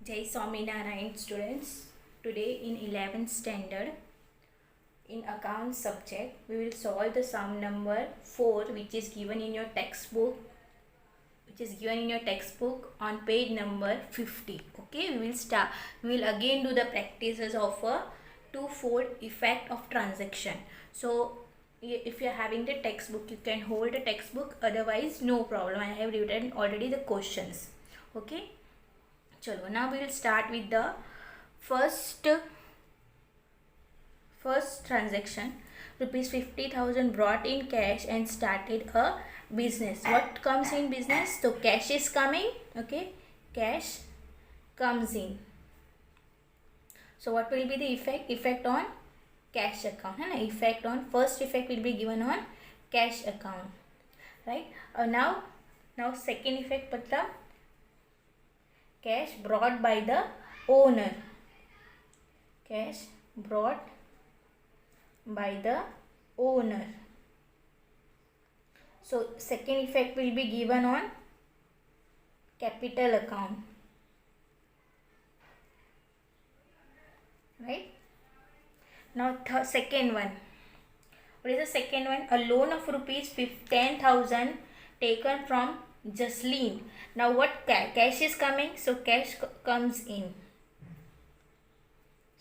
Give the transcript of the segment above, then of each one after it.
Jai Swaminarayan students. Today in 11th standard in account subject we will solve the sum number 4 which is given in your textbook on page number 50. Okay, we will again do the practices of a two-fold effect of transaction. So if you are having the textbook, you can hold the textbook, otherwise no problem, I have written already the questions. Okay, chalo, now we will start with the first transaction. Rupees 50,000 brought in cash and started a business. What comes in business? So cash is coming. Okay, cash comes in. So what will be the effect on cash account? First effect will be given on cash account, right? Now second effect मतलब cash brought by the owner. Cash brought by the owner. So second effect will be given on capital account, right? Now second one. What is the second one? A loan of rupees 10,000 taken from Jasleen. Now what cash is coming? So cash comes in.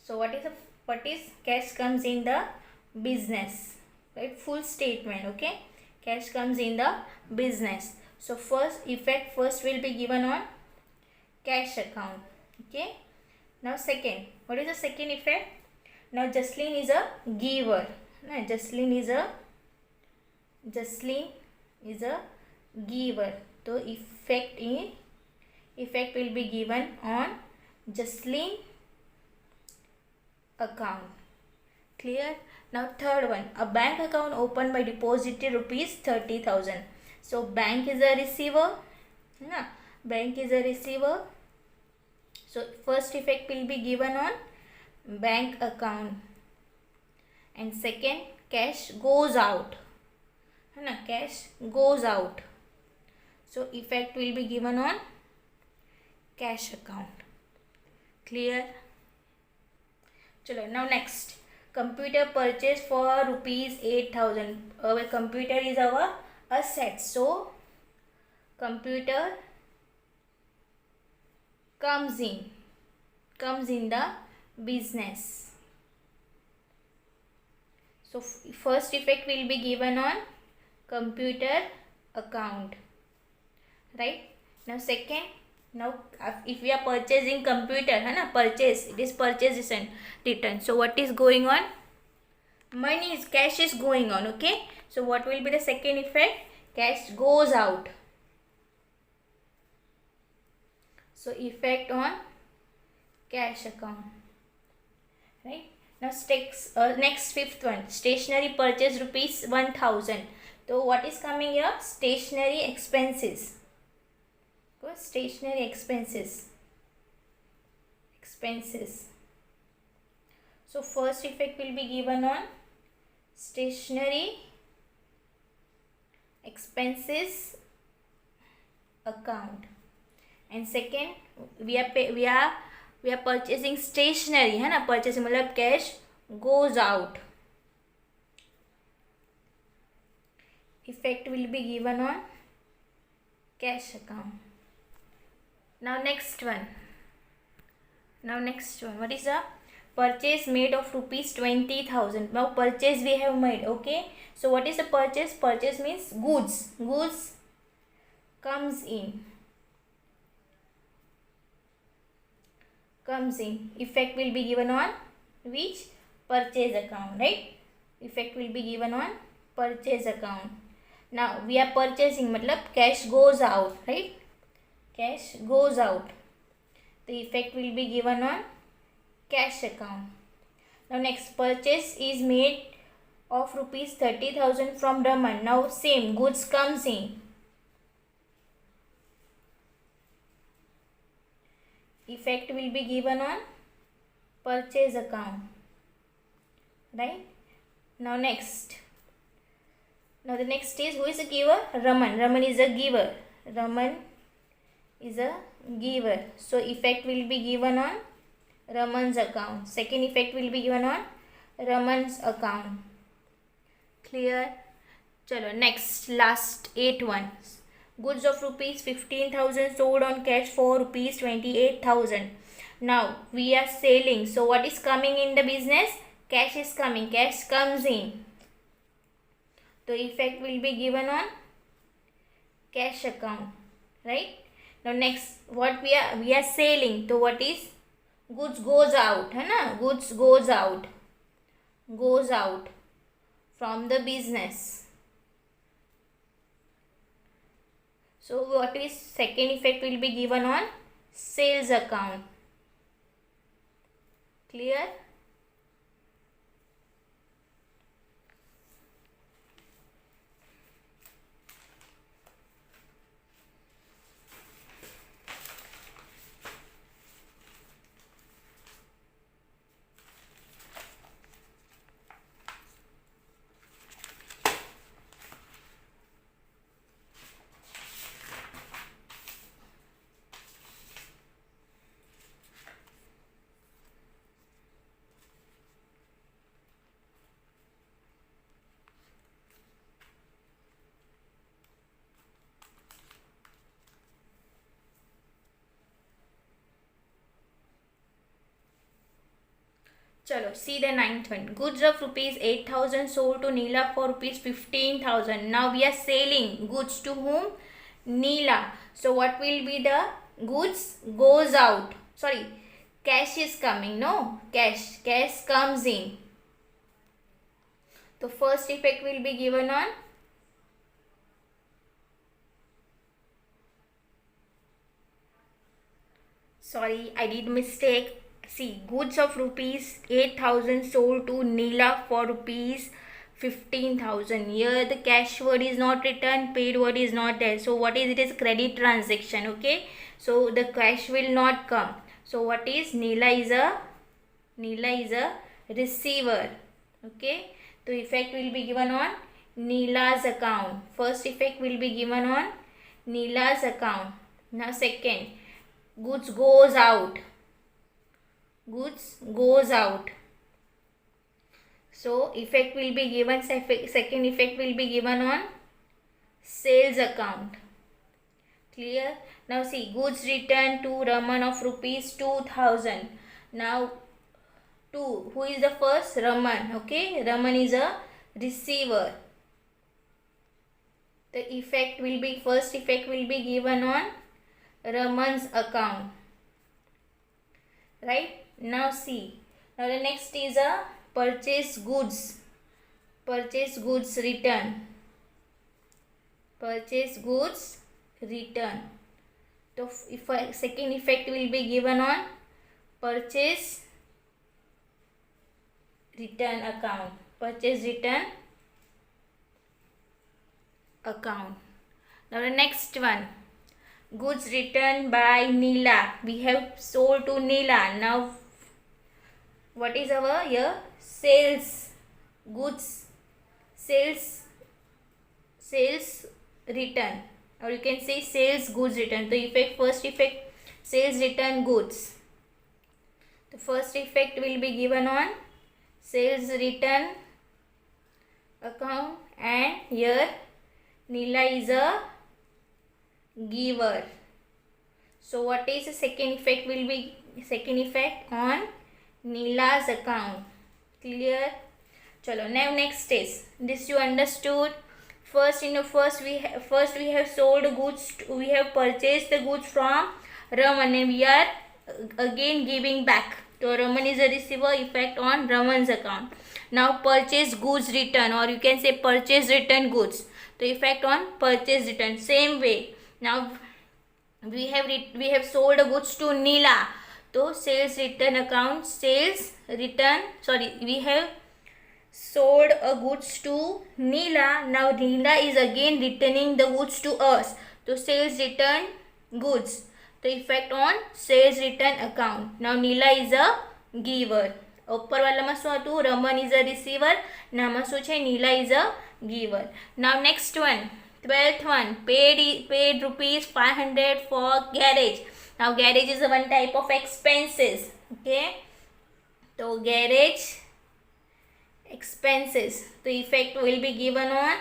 So what is cash comes in the business, right? Full statement. Okay, cash comes in the business. So first will be given on cash account. Okay, now second, what is the second effect? Now Jasleen is a giver. Jasleen is a giver. So effect will be given on Jasleen account. Clear? Now third one, a bank account opened by depositing rupees 30,000. So bank is a receiver. Bank is a receiver. So first effect will be given on bank account, and second, cash goes out. Cash goes out. So effect will be given on cash account. Clear? Chalo, now next, computer purchase for rupees 8,000. Our computer is our asset. So computer comes in the business. So first effect will be given on computer account, right? Now second, if we are purchasing computer, purchase, it is purchase and return. So what is going on? Cash is going on. Okay, so what will be the second effect? Cash goes out. So effect on cash account, right? Now next fifth one, stationery purchase rupees 1,000. So what is coming here? Stationery expenses. Stationery expenses. So first effect will be given on stationery expenses account, and second, we are purchasing stationery. Purchasing मतलब cash goes out. Effect will be given on cash account. Now next one. What is the purchase made of rupees 20,000? Now purchase we have made. Okay, so what is the purchase? Purchase means goods. Goods comes in. Effect will be given on which? Purchase account, right? Effect will be given on purchase account. Now we are purchasing matlab cash goes out, right? Cash goes out. The effect will be given on cash account. Now next, purchase is made of rupees 30,000 from Raman. Now same, goods comes in. Effect will be given on purchase account, right? Now next. Now the next is, who is a giver? Raman. Raman is a giver. giver. So effect will be given on Raman's account. Second effect will be given on Raman's account. Clear? Chalo, next, last 8 ones. Goods of rupees 15,000 sold on cash for rupees 28,000. Now we are selling. So what is coming in the business? Cash is coming. Cash comes in. The effect will be given on cash account, right? Now next, what we are selling. So what is? Goods goes out, है ना? Goods goes out from the business. So what is second effect will be given on sales account. Clear? Chalo, see the ninth one. Goods of rupees 8,000 sold to Neela for rupees 15,000. Now we are selling goods to whom? Neela. So what will be the goods goes out? Sorry, cash is coming. No, cash comes in. The first effect will be given on sorry, I did mistake. See, goods of rupees 8,000 sold to Neela for rupees 15,000. Here the cash word is not written, paid word is not there. So what is it? Is credit transaction. Okay, so the cash will not come. So what is? Neela is a receiver. Okay, the effect will be given on Neela's account. First effect will be given on Neela's account. Now second, goods goes out. So effect will be given, second effect will be given on sales account. Clear? Now see, goods returned to Raman of rupees 2,000. Now who is the first? Raman. Okay, Raman is a receiver. The effect will be, first effect will be given on Raman's account, right? Now see, now the next is a purchase goods return. So if a second effect will be given on purchase return account. Now the next one, goods returned by Neela. We have sold to Neela. Now what is our here? Sales return, or you can say sales goods return. The effect, first effect, sales return goods. The first effect will be given on sales return account, and here Neela is a giver. So what is the second effect will be? Second effect on Neela's account. Clear? Chalo, now next is this you understood. First we have sold goods, we have purchased the goods from Raman, and we are again giving back. So Raman is a receiver, effect on Raman's account. Now purchase goods return, or you can say purchase return goods. The effect on purchase return. Same way. Now we have sold goods to Neela. So sales return account, we have sold a goods to Neela. Now Neela is again returning the goods to us. So sales return goods. The effect on sales return account. Now Neela is a giver. ઉપર વાળામાં શું હતું? Raman is a receiver. નામાં શું છે? Neela is a giver. Now next one, 12th one, paid rupees 500 for garage. Now garage is one type of expenses. Okay, so garage expenses, the effect will be given on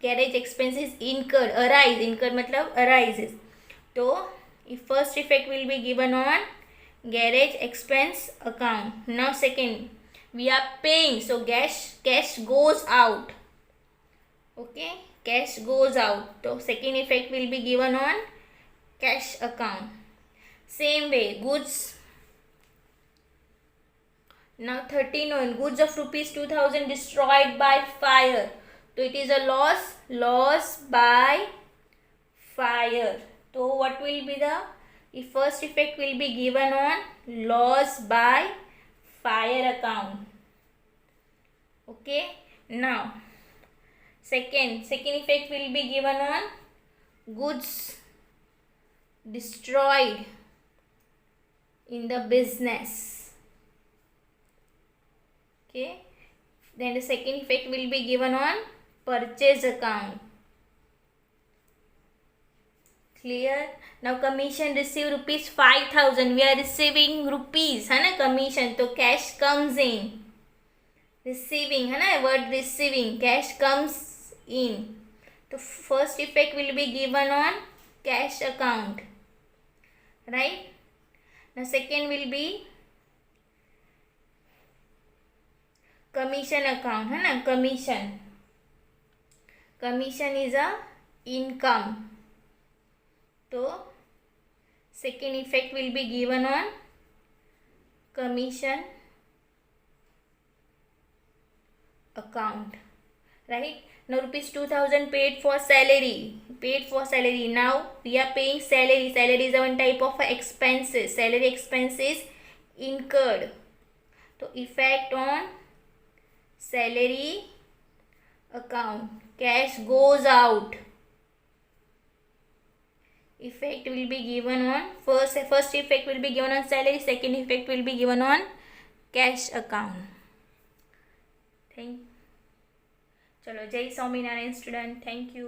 garage expenses incurred, arise, incurred मतलब arises. So if first effect will be given on garage expense account. Now second, we are paying, so cash goes out. Okay, cash goes out, so second effect will be given on cash account. Same way, goods. Now 13 goods of rupees 2000 destroyed by fire. So it is a loss by fire. So what will be the first effect will be given on loss by fire account. Okay, now second effect will be given on goods destroyed in the business. Okay, then the second effect will be given on purchase account. Clear? Now commission received rupees 5000, we are receiving rupees है ना commission, तो cash comes in. Receiving है ना, word receiving, cash comes in. तो first effect will be given on cash account, right? Now second will be commission account है ना, commission is a income, तो second effect will be given on commission account, right? Now rupees 2000 paid for salary. Now we are paying salary is one type of expenses, salary expenses incurred, so effect on salary account, cash goes out, effect will be given on first effect will be given on salary, second effect will be given on cash account. चलो जय Swaminarayan student, thank you.